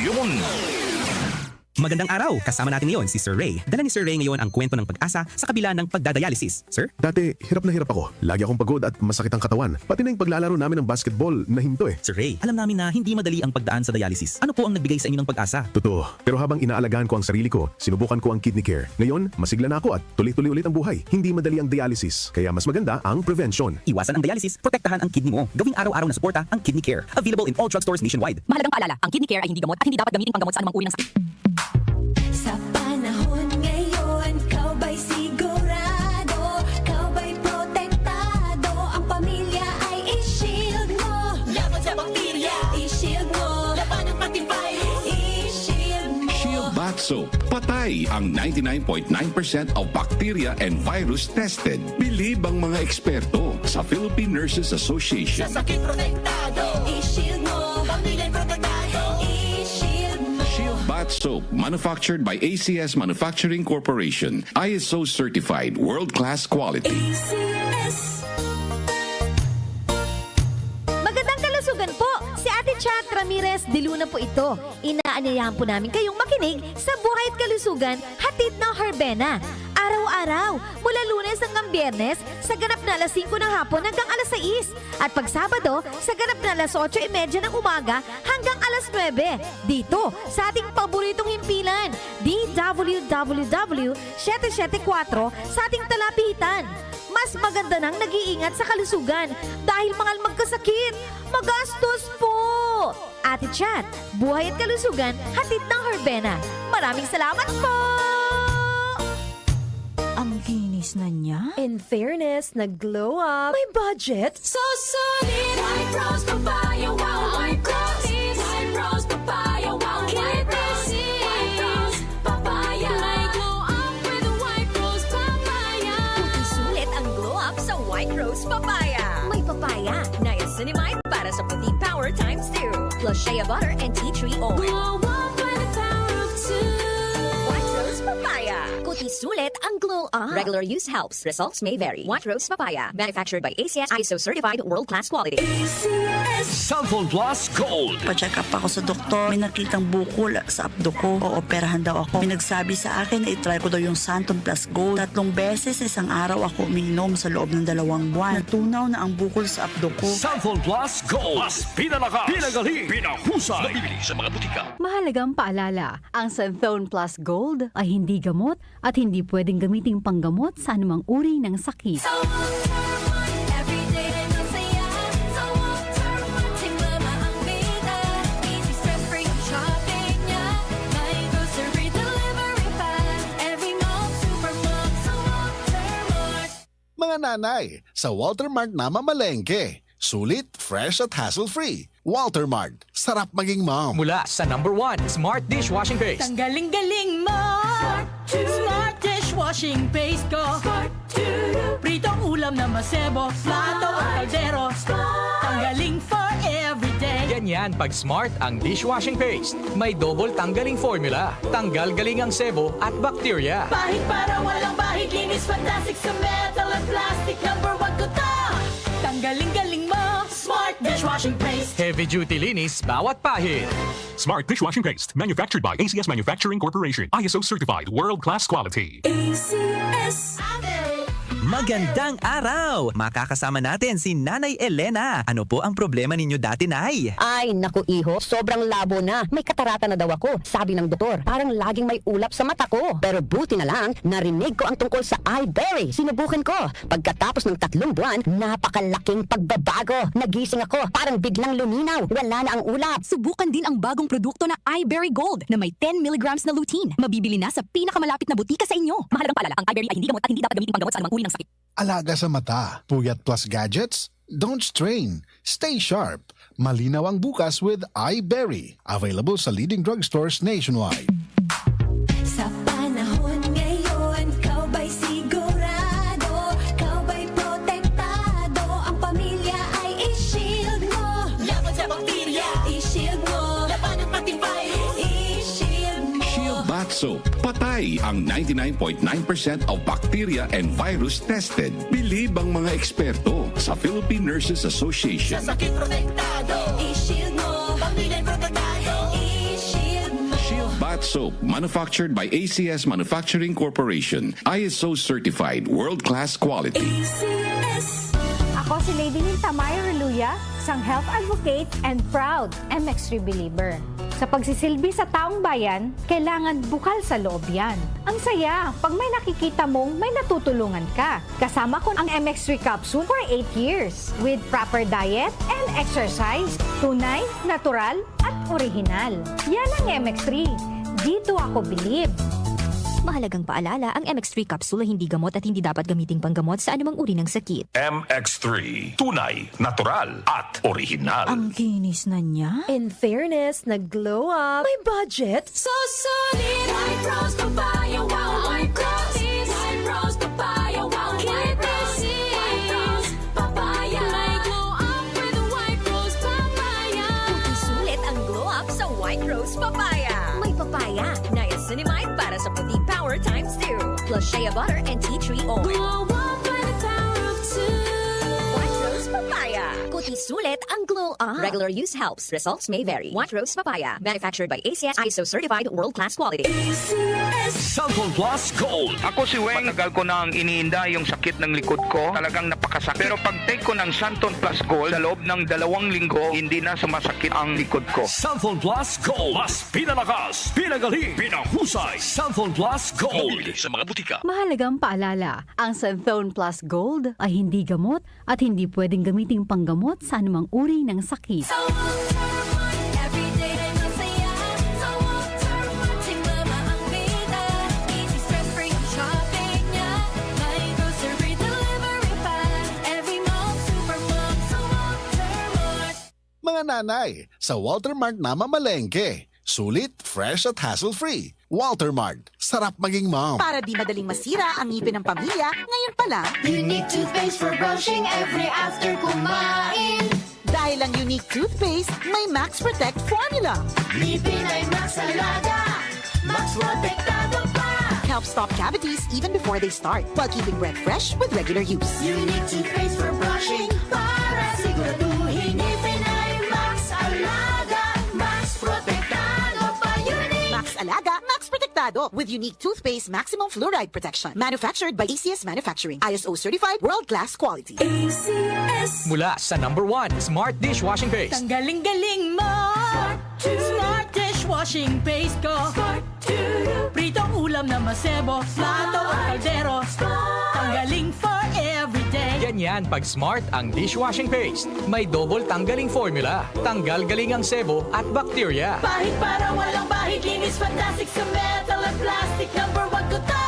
Yun! Magandang araw! Kasama natin ngayon si Sir Ray. Dala ni Sir Ray ngayon ang kwento ng pag-asa sa kabila ng pagdadialysis. Sir? Dati, hirap na hirap ako. Lagi akong pagod at masakit ang katawan. Pati na yung paglalaro namin ng basketball na hinto eh. Sir Ray, alam namin na hindi madali ang pagdaan sa dialysis. Ano po ang nagbigay sa inyo ng pag-asa? Totoo. Pero habang inaalagaan ko ang sarili ko, sinubukan ko ang kidney care. Ngayon, masigla na ako at tuloy-tuloy ulit ang buhay. Hindi madali ang dialysis. Kaya mas maganda ang prevention. Iwasan ang dialysis, protektahan ang kidney mo. Gawing araw-araw na suporta ang Kidney Care. Available in all drugstores nationwide. Mahalagang paalala, ang kidney care ay hindi gamot at hindi dapat gamitin panggamot sa anumang uri ng sakit. Sa panahon ngayon, kau ba'y sigurado? Kau ba'y protektado? Ang pamilya ay i-shield mo. Laban sa bakterya, i-shield mo. Laban ng pati virus, i-shield mo. Shield Bath Soap. Patay ang 99.9% of bacteria and virus tested. Bilib ang mga eksperto sa Philippine Nurses Association. Sa sakit protektado, i-shield mo. Pamilya protektado, i-shield mo. Shield Bath Soap, manufactured by ACS Manufacturing Corporation. ISO certified, world-class quality. ACS. Magandang kalusugan po! Si Ate Chat Ramirez de Luna po ito. Inaanyayahan po namin kayong makinig sa Buhay at Kalusugan, hatid ng Herbena. Araw-araw, mula Lunes hanggang Biyernes, sa ganap na alas 5 ng hapon hanggang alas 6. At pag Sabado, sa ganap na alas 8:30 ng umaga hanggang alas 9. Dito, sa ating paboritong himpilan, DWWW 774 sa ating talapitan. Mas maganda nang nag-iingat sa kalusugan dahil mangal magkasakit, magastos po! Ate Chat, Buhay at Kalusugan, hatid ng Herbena. Maraming salamat po! Ang kinis na niya. In fairness, nag-glow up. May budget. So solid, white rose papaya, wow, white rose. White rose papaya, wow, white rose. White rose papaya. May glow up with a white rose papaya. Sulit ang glow up sa White Rose Papaya. May papaya, niacinamide para sa puti power times 2. Plus shea butter and tea tree oil. Glow up by the power of two. White Rose Papaya. Kuti sulit ang glow up. Regular use helps. Results may vary. White Rose Papaya. Manufactured by ACS ISO certified world-class quality. ACS. Cellphone Plus Gold. Pa-check up ako sa doktor. May nakitang bukol sa abdo ko. Ooperahan daw ako. Pinagsabi sa akin na itry ko daw yung Santon Plus Gold. 3 beses isang araw ako umiinom sa loob ng 2 buwan. Natunaw na ang bukol sa abdo ko. Cellphone Plus Gold. Mas pinalakas, pinagaling, pinahusay. Nabibili sa mga butika. Mahalagang paalala, ang Santhone Plus Gold ay hindi gamot at hindi pwedeng gamiting panggamot sa anumang uri ng sakit. Sa Walter every day ay masaya. Sa Walter mama ang bida. Easy stress-free ang shopping niya. May grocery delivery pa. Every mall, supermall. Sa Walter. Mga nanay, sa Walter Mart na mamalengke. Sulit, fresh at hassle-free. Walter Mart, sarap maging mom. Mula sa #1 Smart Dishwashing Paste. Ang galing-galing mo! Smart dishwashing paste ko. Pritong ulam na masebo, plato at kaldero. Tanggaling for everyday. Ganyan pag Smart ang dishwashing paste. May double tanggaling formula. Tanggal galing ang sebo at bakterya. Bahid para walang bahid, linis fantastic sa metal at plastic. #1 ko to! Tanggaling-galing mo! Smart dishwashing paste. Heavy duty linis bawat pahid. Smart Dishwashing Paste, manufactured by ACS Manufacturing Corporation. ISO certified, world-class quality. ACS. Magandang araw! Makakasama natin si Nanay Elena. Ano po ang problema ninyo dati, Nay? Ay, naku iho, sobrang labo na. May katarata na daw ako, sabi ng doktor. Parang laging may ulap sa mata ko. Pero buti na lang, narinig ko ang tungkol sa iBerry. Sinubukan ko. Pagkatapos ng 3 buwan, napakalaking pagbabago. Nagising ako, parang biglang luminaw. Wala na ang ulap. Subukan din ang bagong produkto na iBerry Gold na may 10 mg na lutein. Mabibili na sa pinakamalapit na butika sa inyo. Mahalagang paalala, ang iBerry ay hindi gamot at hindi dapat gamitin panggamot sa anumang uri ng sakit. Alaga sa mata, puyat plus gadgets? Don't strain. Stay sharp. Malinaw ang bukas with iBerry. Available sa leading drugstores nationwide. Sa panahon ngayon, kau ba'y sigurado? Kau ba'y protektado? Ang pamilya ay i-shield mo. Laban sa bakterya, i-shield mo. Laban ng pati virus, i-shield mo. Shield Bath Soap. Patay ang 99.9% of bacteria and virus tested. Bilib ang mga eksperto sa Philippine Nurses Association. Sa sakit protektado, i-shield mo. Pamilya protektado, i-shield Bath Soap, manufactured by ACS Manufacturing Corporation. ISO certified, world-class quality. Ako si Lady Ninta Maya Reluya, isang health advocate and proud MX3 believer. Sa pagsisilbi sa taong bayan, kailangan bukal sa loob yan. Ang saya, pag may nakikita mong may natutulungan ka. Kasama ko ang MX3 capsule for 8 years with proper diet and exercise. Tunay, natural, at original. Yan ang MX3. Dito ako believe. Mahalagang paalala, ang MX3 capsule ay hindi gamot at hindi dapat gamiting panggamot sa anumang uri ng sakit. MX3. Tunay, natural, at original. Ang kinis na niya. In fairness, nag-glow up. May budget. So solid, White Rose Papaya, wow, White Rose. White Rose Papaya, wow, White Rose. White Rose Papaya. May glow up with White Rose Papaya. Puti sulit ang glow up sa White Rose Papaya. May papaya, niacinamide para sa puti power times 2. Plus shea butter and tea tree oil. Glow up by the power of 2. White Rose Papaya. Puti sulit ang glow up. Regular use helps. Results may vary. White Rose Papaya. Manufactured by ACS ISO certified world-class quality. Cellphone Plus Gold. Ako si Weng. Matagal ko nang iniinda yung sakit ng likod ko. Talagang napakasakit. Pero pag take ko ng Santon Plus Gold, sa loob ng 2 linggo, hindi na sumasakit ang likod ko. Cellphone Plus Gold. Mas pinalakas, pinagaling, pinahusay. Cellphone Plus Gold. Sa mga butika. Mahalagang paalala, ang Santhone Plus Gold ay hindi gamot at hindi pwedeng gamiting panggamot sa anumang uri ng sakit. Sa Walter Mart, everyday ay masaya. Sa Walter Mart, si Mama ang bida. Easy stress-free ang shopping niya. May grocery delivery pa. Every mall, supermall, sa Walter Mart. Mga nanay, sa Walter Mart na mamalengke. Sulit, fresh at hassle-free. Walter Mart, sarap maging mom. Para di madaling masira ang ngipin ng pamilya, ngayon pa lang, Unique toothpaste for brushing every after kumain. dahil ang unique toothpaste, may Max Protect formula. Ngipin ay Max Alaga. Max Protectado pa. Helps stop cavities even before they start, while keeping breath fresh with regular use. Unique toothpaste for brushing para siguraduhin ngipin ay Max Alaga. Max Protectado pa. Unique. Max Alaga, Max Protectado with unique toothpaste maximum fluoride protection. Manufactured by ACS Manufacturing. ISO certified world-class quality. ACS. Mula sa #1 Smart Dishwashing Paste. Ang galing-galing mo! Smart dishwashing paste ko. Pritong ulam na masebo, plato o kaldero. Tanggaling for everyday. Ganyan pag Smart ang dishwashing paste. May double tanggaling formula. Tanggal galing ang sebo at bakterya. Bahid para walang bahid, linis fantastic sa metal at plastic. #1 ko to!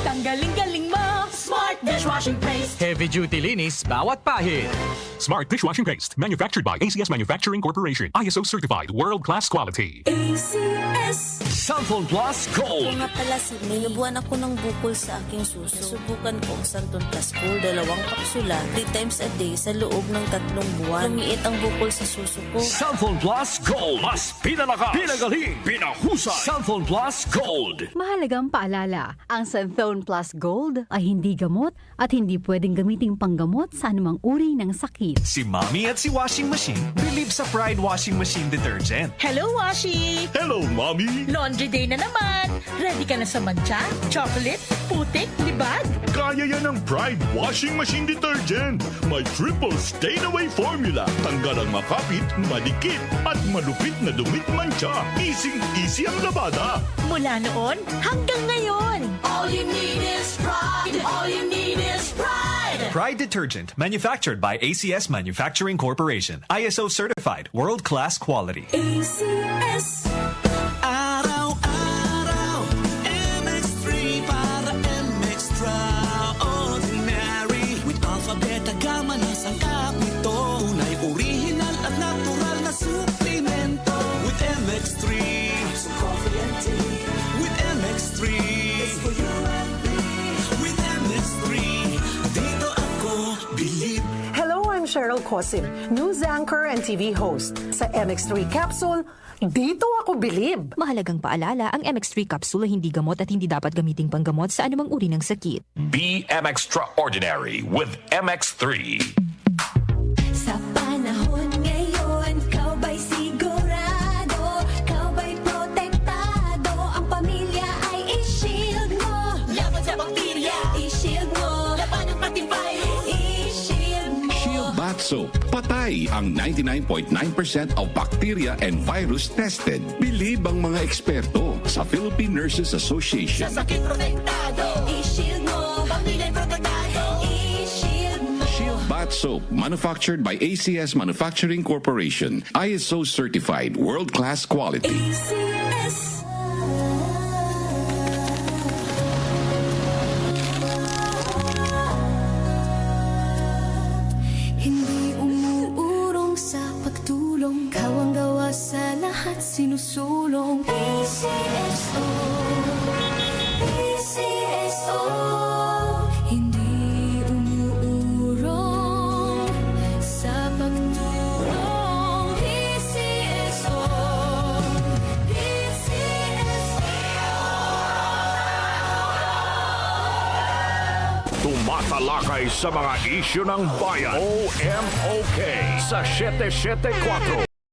Tanggaling-galing mo! Smart dishwashing paste. Heavy duty linis bawat pahid. Smart Dishwashing Paste, manufactured by ACS Manufacturing Corporation. ISO certified, world-class quality. ACS. Cellphone Plus Gold. Kung nga pala, may nabuhan ako ng bukol sa aking suso. Subukan ko ang Santon Plus Gold, 2 kapsula, 3 times a day sa loob ng 3 buwan. Lumiit ang bukol sa suso ko. Cellphone Plus Gold. Mas pinalakas, pinagaling, pinahusay. Cellphone Plus Gold. Mahalagang paalala, ang Santhone Plus Gold ay hindi gamot at hindi pwedeng gamiting panggamot sa anumang uri ng sakit. Si Mommy at si Washing Machine believe sa Pride Washing Machine Detergent. Hello, Washi! Hello, Mommy! Laundry day na naman! Ready ka na sa mancha, chocolate, putik, libag? Kaya yan ang Pride Washing Machine Detergent. May triple stain-away formula. Tanggal ang makapit, madikit, at malupit na dumit mancha. Easy ang labada. Mula noon hanggang ngayon. All you need is pride. All you need is pride. Pride Detergent, manufactured by ACS Manufacturing Corporation. ISO certified, world-class quality. ACS. Araw-araw, MX3 para MX-Traordinary. With Alpha Beta Gamma na sangkap nito. Tunay, original at natural na suplemento. With MX3, so coffee and tea. With MX3, it's for you and me. With MX3, dito ako believe. Hello, I'm Cheryl Cosim, news anchor and TV host. Sa MX3 Capsule, dito ako believe. Mahalagang paalala, ang MX3 capsule ay hindi gamot at hindi dapat gamiting panggamot sa anumang uri ng sakit. Be Extraordinary with MX3. Sa panahon ngayon, kau ba'y sigurado? Kau ba'y protektado? Soap. Patay ang 99.9% of bacteria and virus tested. Bilib ang mga eksperto sa Philippine Nurses Association. sakit protektado, i-shield mo, pamilya'y protektado, i-shield mo. Shield Bath Soap, manufactured by ACS Manufacturing Corporation. ISO certified, world-class quality. ACS. Hindi umuurong sa pagtulong, kawang gawa sa lahat sinusulong. PCSO, PCSO. Hindi umuurong sa pagtulong. PCSO, Tumatalakay sa mga isyu ng bayan. OMOK sa 774.